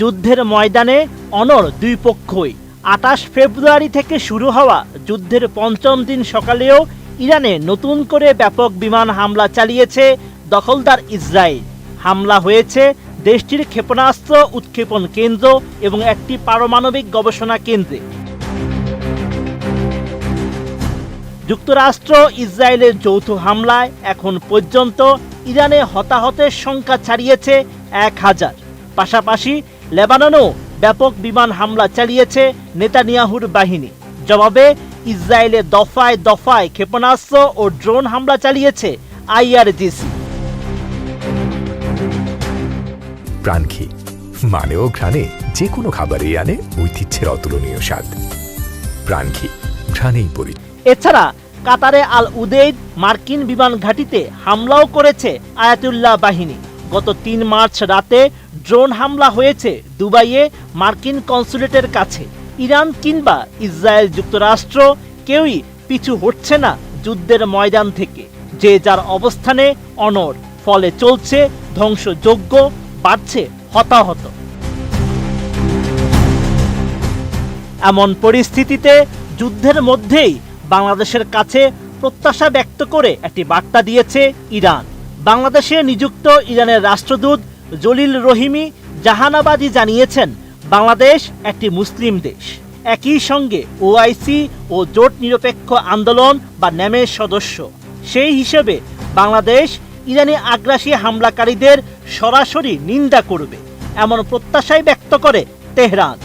যুদ্ধের ময়দানে অনড় দুই পক্ষই। ২৮ ফেব্রুয়ারি থেকে শুরু হওয়া যুদ্ধের পঞ্চম দিন সকালেও ইরানে নতুন করে ব্যাপক বিমান হামলা চালিয়েছে দখলদার ইসরায়েল। হামলা হয়েছে দেশটির ক্ষেপণাস্ত্র উৎক্ষেপণ কেন্দ্র এবং একটি পারমাণবিক গবেষণা কেন্দ্রে। যুক্তরাষ্ট্র ইসরায়েলের যৌথ হামলায় এখন পর্যন্ত ইরানে হতাহতের সংখ্যা ছাড়িয়েছে ১,০০০। পাশাপাশি লেবাননেও ব্যাপক বিমান হামলা চালিয়েছে নেতানিয়াহুর বাহিনী। জবাবে ইসরায়েলে দফায় দফায় ক্ষেপণাস্ত্র ও ড্রোন হামলা চালিয়েছে আইআরজিসি। প্রাণঘি মানেও ঘ্রাণে যে কোনো খাবারই আনে ঐতিহ্যের অতুলনীয় স্বাদ। প্রাণঘি ঘ্রাণেই পরিচিত। এছাড়া কাতারে আল উদেইদ মার্কিন বিমান ঘাঁটিতে হামলাও করেছে আয়াতুল্লাহ বাহিনী। গত ৩ মার্চ রাতে ড্রোন হামলা হয়েছে দুবাইয়ে মার্কিন কনসুলেটের কাছে। ইরান কিংবা ইসরায়েল যুক্তরাষ্ট্র কেউই পিছু হটছে না যুদ্ধের ময়দান থেকে। যে যার অবস্থানে অনড়, ফলে চলছে ধ্বংসযজ্ঞ, বাড়ছে হতাহত। এমন পরিস্থিতিতে যুদ্ধের মধ্যেই বাংলাদেশের কাছে প্রত্যাশা ব্যক্ত করে একটি বার্তা দিয়েছে ইরান। বাংলাদেশে নিযুক্ত ইরানের রাষ্ট্রদূত জলিল রহিমি জাহানাবাদী জানিয়েছেন, বাংলাদেশ একটি মুসলিম দেশ। একই সঙ্গে ওআইসি ও জোট নিরপেক্ষ আন্দোলন বা ন্যামের সদস্য। সেই হিসেবে বাংলাদেশ ইরানি আগ্রাসী হামলাকারীদের সরাসরি নিন্দা করবে, এমন প্রত্যাশাই ব্যক্ত করে তেহরান।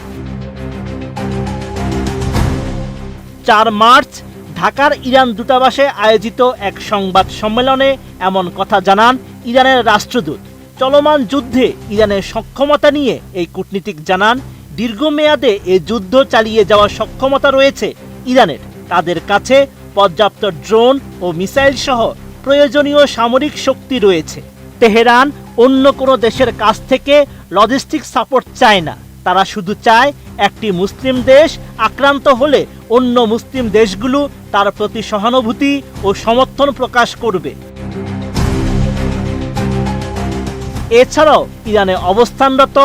৪ মার্চ ঢাকার ইরান দূতাবাসে আয়োজিত এক সংবাদ সম্মেলনে এমন কথা জানান ইরানের রাষ্ট্রদূত। চলমান যুদ্ধে ইরানের সক্ষমতা নিয়ে এই কূটনীতিক জানান, দীর্ঘমেয়াদে এ যুদ্ধ চালিয়ে যাওয়ার সক্ষমতা রয়েছে ইরানের। তাদের কাছে পর্যাপ্ত ড্রোন ও মিসাইল সহ প্রয়োজনীয় সামরিক শক্তি রয়েছে। তেহরান অন্য কোনো দেশের কাছ থেকে লজিস্টিক সাপোর্ট চায় না। তারা শুধু চায় একটি মুসলিম দেশ আক্রান্ত হলে অন্য মুসলিম দেশগুলো তার প্রতি সহানুভূতি ও সমর্থন প্রকাশ করবে। এছাড়াও ইরানে অবস্থানরত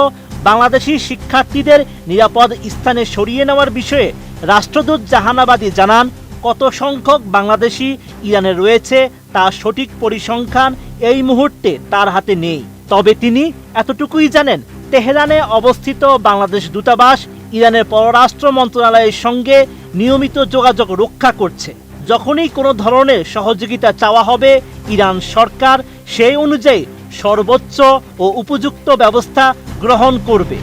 বাংলাদেশি শিক্ষার্থীদের নিরাপদ স্থানে সরিয়ে নেওয়ার বিষয়ে রাষ্ট্রদূত জাহানাবাদী জানান, কত সংখ্যক বাংলাদেশি ইরানে রয়েছে তা সঠিক পরিসংখ্যান এই মুহূর্তে তার হাতে নেই। তবে তিনি এতটুকুই জানেন, তেহরানে অবস্থিত বাংলাদেশ দূতাবাস ইরানের পররাষ্ট্র মন্ত্রণালয়ের সঙ্গে নিয়মিত যোগাযোগ রক্ষা করছে। যখনই কোনো ধরনের সহযোগিতা চাওয়া হবে, ইরান সরকার সেই অনুযায়ী সর্বোচ্চ ও উপযুক্ত ব্যবস্থা গ্রহণ করবে।